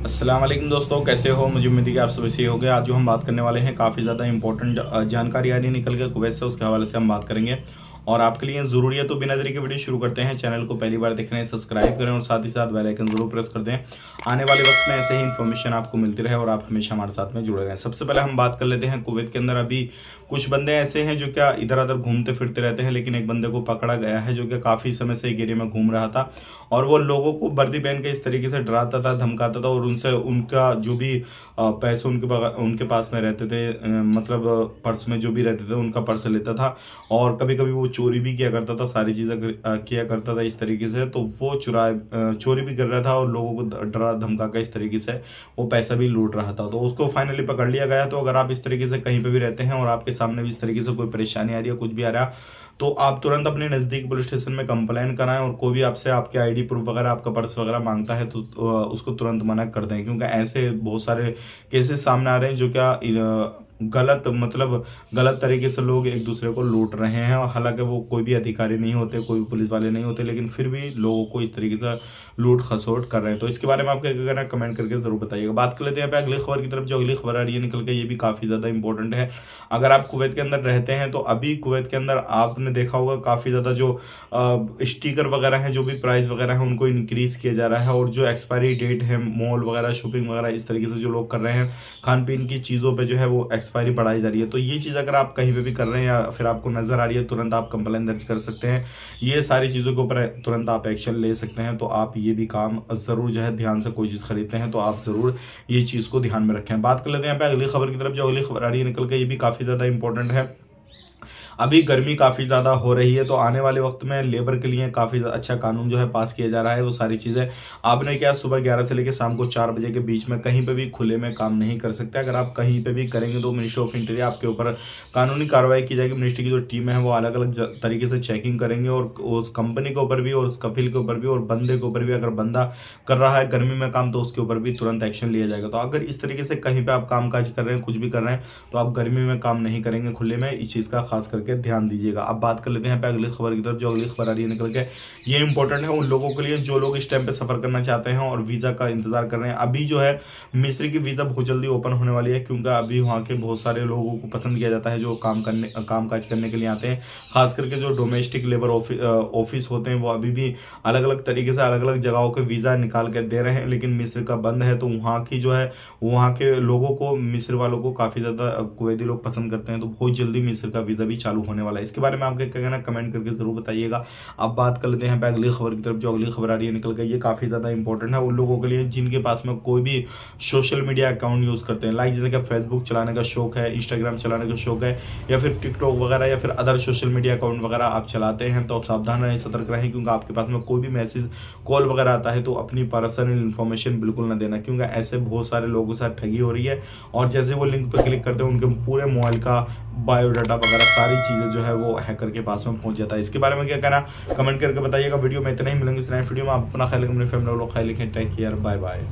अस्सलाम वालेकुम दोस्तों, कैसे हो? मुझे उम्मीद है कि आप सब सही हो गए। आज जो हम बात करने वाले हैं काफ़ी ज़्यादा इंपॉर्टेंट जानकारी आ रही है निकल के कुवैत से, उसके हवाले से हम बात करेंगे और आपके लिए ज़रूरी है। तो बिना देरी के वीडियो शुरू करते हैं। चैनल को पहली बार देख रहे हैं सब्सक्राइब करें और साथ ही साथ बेल आइकन जरूर प्रेस कर दें। आने वाले वक्त में ऐसे ही इन्फॉर्मेशन आपको मिलती रहे और आप हमेशा हमारे साथ में जुड़े रहें। सबसे पहले हम बात कर लेते हैं कुवैत के अंदर अभी कुछ बंदे ऐसे हैं जो क्या इधर उधर घूमते फिरते रहते हैं, लेकिन एक बंदे को पकड़ा गया है जो कि काफ़ी समय से एक एरिया में घूम रहा था और वो लोगों को वर्दी पहन के इस तरीके से डराता था, धमकाता था और उनसे उनका जो भी पैसे उनके पास में रहते थे, मतलब पर्स में जो भी रहते थे उनका पर्स लेता था और कभी कभी वो चोरी भी किया करता था, सारी चीज़ें किया करता था इस तरीके से। तो वो चोरी भी कर रहा था और लोगों को डरा धमका कर इस तरीके से वो पैसा भी लूट रहा था। तो उसको फाइनली पकड़ लिया गया। तो अगर आप इस तरीके से कहीं पे भी रहते हैं और आपके सामने भी इस तरीके से कोई परेशानी आ रही है, कुछ भी आ रहा है, तो आप तुरंत अपने नज़दीक पुलिस स्टेशन में कंप्लेन कराएं और कोई भी आपसे आपके आईडी प्रूफ वगैरह, आपका पर्स वगैरह मांगता है तो उसको तुरंत मना कर दें, क्योंकि ऐसे बहुत सारे केसेस सामने आ रहे हैं जो क्या गलत तरीके से लोग एक दूसरे को लूट रहे हैं। और हालांकि वो कोई भी अधिकारी नहीं होते, कोई भी पुलिस वाले नहीं होते, लेकिन फिर भी लोगों को इस तरीके से लूट खसोट कर रहे हैं। तो इसके बारे में आपको क्या कहना है, कमेंट करके जरूर बताइएगा। बात कर लेते हैं यहाँ पे अगली खबर की तरफ। जो अगली खबर आ रही है निकल के, ये भी काफ़ी ज़्यादा इंपॉर्टेंट है। अगर आप कुवैत के अंदर रहते हैं तो अभी कुवैत के अंदर आपने देखा होगा काफ़ी ज़्यादा जो स्टिकर वगैरह हैं, जो भी प्राइस वगैरह है, उनको इंक्रीज़ किया जा रहा है और जो एक्सपायरी डेट है मॉल वगैरह शॉपिंग वगैरह इस तरीके से जो लोग कर रहे हैं, खान पीन की चीज़ों पे जो है वो एक्सपायरी बढ़ाई जा रही है। तो ये चीज़ अगर आप कहीं पे भी कर रहे हैं या फिर आपको नज़र आ रही है, तुरंत आप कंप्लेन दर्ज कर सकते हैं। ये सारी चीज़ों के ऊपर तुरंत आप एक्शन ले सकते हैं। तो आप ये भी काम ज़रूर जो है ध्यान से कोई चीज़ खरीदते हैं तो आप ज़रूर ये चीज़ को ध्यान में रखें। बात कर लेते हैं यहाँ पे अगली खबर की तरफ। जो अगली खबर आ रही है निकल के, ये भी काफ़ी ज़्यादा इंपॉर्टेंट है। अभी गर्मी काफ़ी ज़्यादा हो रही है तो आने वाले वक्त में लेबर के लिए काफ़ी अच्छा कानून जो है पास किया जा रहा है। वो सारी चीज़ें आपने क्या, सुबह 11 से लेकर शाम को 4 बजे के बीच में कहीं पे भी खुले में काम नहीं कर सकते। अगर आप कहीं पे भी करेंगे तो मिनिस्ट्री ऑफ इंटीरियर आपके ऊपर कानूनी कार्रवाई की जाएगी। मिनिस्ट्री की जो टीम है वो अलग अलग तरीके से चेकिंग करेंगे और उस कंपनी के ऊपर भी और उस कफिल के ऊपर भी और बंदे के ऊपर भी, अगर बंदा कर रहा है गर्मी में काम तो उसके ऊपर भी तुरंत एक्शन लिया जाएगा। तो अगर इस तरीके से कहीं पर आप काम काज कर रहे हैं, कुछ भी कर रहे हैं, तो आप गर्मी में काम नहीं करेंगे खुले में, इस चीज़ का खास करके ध्यान दीजिएगा। अब बात कर लेते हैं पे अगली खबर की तरफ। जो अगली खबर आ रही है निकल के, ये इंपॉर्टेंट है उन लोगों के लिए जो लोग इस टाइम पे सफर करना चाहते हैं और वीज़ा का इंतजार कर रहे हैं। अभी जो है मिस्र की वीज़ा बहुत जल्दी ओपन होने वाली है, क्योंकि अभी वहाँ के बहुत सारे लोगों को पसंद किया जाता है जो काम काज करने के लिए आते हैं। खास करके जो डोमेस्टिक लेबर ऑफिस होते हैं वो अभी भी अलग अलग तरीके से अलग अलग जगहों के वीज़ा निकाल के दे रहे हैं, लेकिन मिस्र का बंद है। तो वहाँ की जो है वहाँ के लोगों को, मिस्र वालों को काफ़ी ज़्यादा कुवैती लोग पसंद करते हैं। तो बहुत जल्दी मिस्र का वीज़ा भी चालू होने वाला है। इसके बारे में आपके क्या कहना, कमेंट करके जरूर बताइएगा। अब बात कर लेते हैं अगली खबर की तरफ। जो अगली खबर आ रही है निकल के, ये काफ़ी ज़्यादा इंपॉर्टेंट है उन लोगों के लिए जिनके पास में कोई भी सोशल मीडिया अकाउंट यूज़ करते हैं, लाइक जैसे कि फेसबुक चलाने का शौक है, इंस्टाग्राम चलाने का शौक है, या फिर टिकटॉक वगैरह या फिर अदर सोशल मीडिया अकाउंट वगैरह आप चलाते हैं, तो सावधान रहें, सतर्क रहें, क्योंकि आपके पास में कोई भी मैसेज कॉल वगैरह आता है तो अपनी पर्सनल इन्फॉर्मेशन बिल्कुल ना देना, क्योंकि ऐसे बहुत सारे लोगों के साथ ठगी हो रही है। और जैसे वो लिंक पर क्लिक करते हैं उनके पूरे मोबाइल का बायोडाटा वगैरह सारी चीज़ें जो है वो हैकर के पास में पहुंच जाता है। इसके बारे में क्या कहना, कमेंट करके बताइएगा। वीडियो में इतना ही, मिलेंगे इस नए वीडियो में। आप अपना ख्याल रखें, अपनी फैमिली वालों का ख्याल रखें। Take care, bye bye.